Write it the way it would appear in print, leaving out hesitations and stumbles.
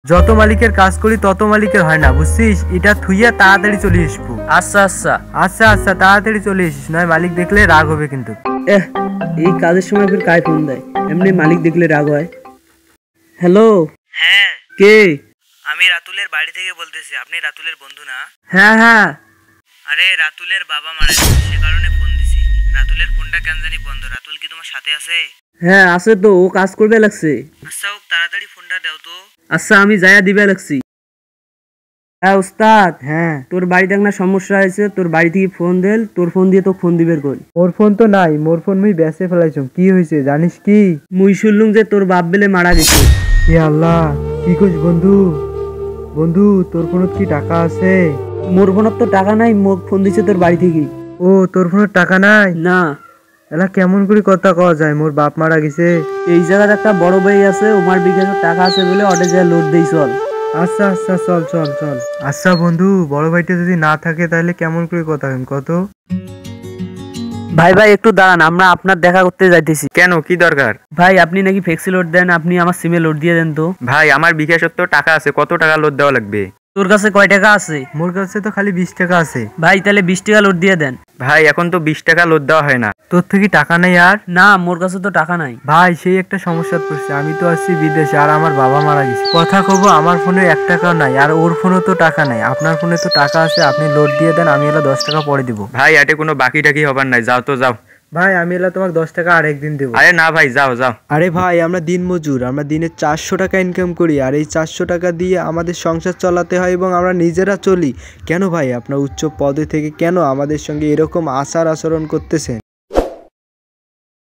যত মালিকের কাজ করি তত মালিকের হয় না, বুঝছিস? এটা থুইয়া তাড়াতাড়ি চলে আসবো। আচ্ছা আচ্ছা। আচ্ছা আচ্ছা, তাড়াতাড়ি চলে আসিস, নয় মালিক দেখলে রাগ হবে কিন্তু। এই কাজের সময় ফির কায় ফোন দেয়? এমনি মালিক দেখলে রাগ হয়। হ্যালো, হ্যাঁ, কে? আমি রাতুলের বাড়ি থেকে বলতেছি। আপনি রাতুলের বন্ধু না? হ্যাঁ হ্যাঁ। আরে রাতুলের বাবা মারা গেছে, সে কারণে ফোন দিছি। রাতুলের ফোনটা কেন জানি বন্ধ। রাতুল কি তোমার সাথে আছে? হ্যাঁ আছে তো, ও কাজ করবে লাগছে। আচ্ছা, ও তাড়াতাড়ি ফোনটা দাও তো। আচ্ছা আমি যায়া দিবে লাগছি। হ্যাঁ উস্তাদ, হ্যাঁ তোর বাড়িতে একটা সমস্যা হয়েছে, তোর বাড়ি থেকে ফোন দেল, তোর ফোন দিয়ে তো ফোন দিবের কই। মোর ফোন তো নাই, মোর ফোন মুই বেচে ফেলাইছুম। কি হয়েছে জানিস কি? মুই শুনলুম যে তোর বাপ বেলে মারা গেছে। এ আল্লাহ, কি কইস বন্ধু? বন্ধু, তোর ফোনত কি টাকা আছে? মোর ফোনত তো টাকা নাই, মোর ফোন দিছে তোর বাড়ি থেকে। ও, তোর ফোনত টাকা নাই? না। এলা কেমন করে কথা কওয়া যায়? মোর বাপ মারা গেছে। এই জায়গার একটা বড় ভাই আছে, ওমার বিকাশে টাকা আছে বলে অটে যায় লোড দেই চল। আচ্ছা আচ্ছা, চল চল চল। আচ্ছা বন্ধু, বড় ভাইটা যদি না থাকে তাহলে কেমন করে কথা হইম কত? ভাই ভাই একটু দাঁড়ান, আমরা আপনার দেখা করতে যাইতেছি। কেন, কি দরকার? ভাই আপনি নাকি ফ্লেক্সি লোড দেন, আপনি আমার সিমে লোড দিয়ে দেন তো। ভাই আমার বিকাশত তো টাকা আছে, কত টাকা লোড দেওয়া লাগবে? তোর কাছে কয় টাকা আছে? মোর কাছে তো খালি 20 টাকা আছে। ভাই তাহলে 20 টাকা লোড দিয়ে দেন। ভাই এখন তো 20 টাকা লোড দেওয়া হয় না। তোর থেকে টাকা নাই আর? না, মোর কাছে তো টাকা নাই। ভাই সেই একটা সমস্যা পড়ছে, আমি তো আছি বিদেশে আর আমার বাবা মারা গেছে। কথা কব, আমার ফোনে 1 টাকাও নাই, আর ওর ফোনেও তো টাকা নাই। আপনার ফোনে তো টাকা আছে, আপনি লোড দিয়ে দেন, আমি এলা 10 টাকা পরে দিব। ভাই এতে কোনো বাকি টাকি হবার নাই, যাও তো যাও। ভাই আমি এলা তোমাকে 10 টাকা আর একদিন দেবো। আরে না ভাই, যাও যাও। আরে ভাই, আমরা দিন মজুর, আমরা দিনে 400 টাকা ইনকাম করি, আর এই 400 টাকা দিয়ে আমাদের সংসার চালাতে হয় এবং আমরা নিজেরা চলি। কেন ভাই, আপনার উচ্চ পদে থেকে কেন আমাদের সঙ্গে এরকম আচার আচরণ করতেছেন?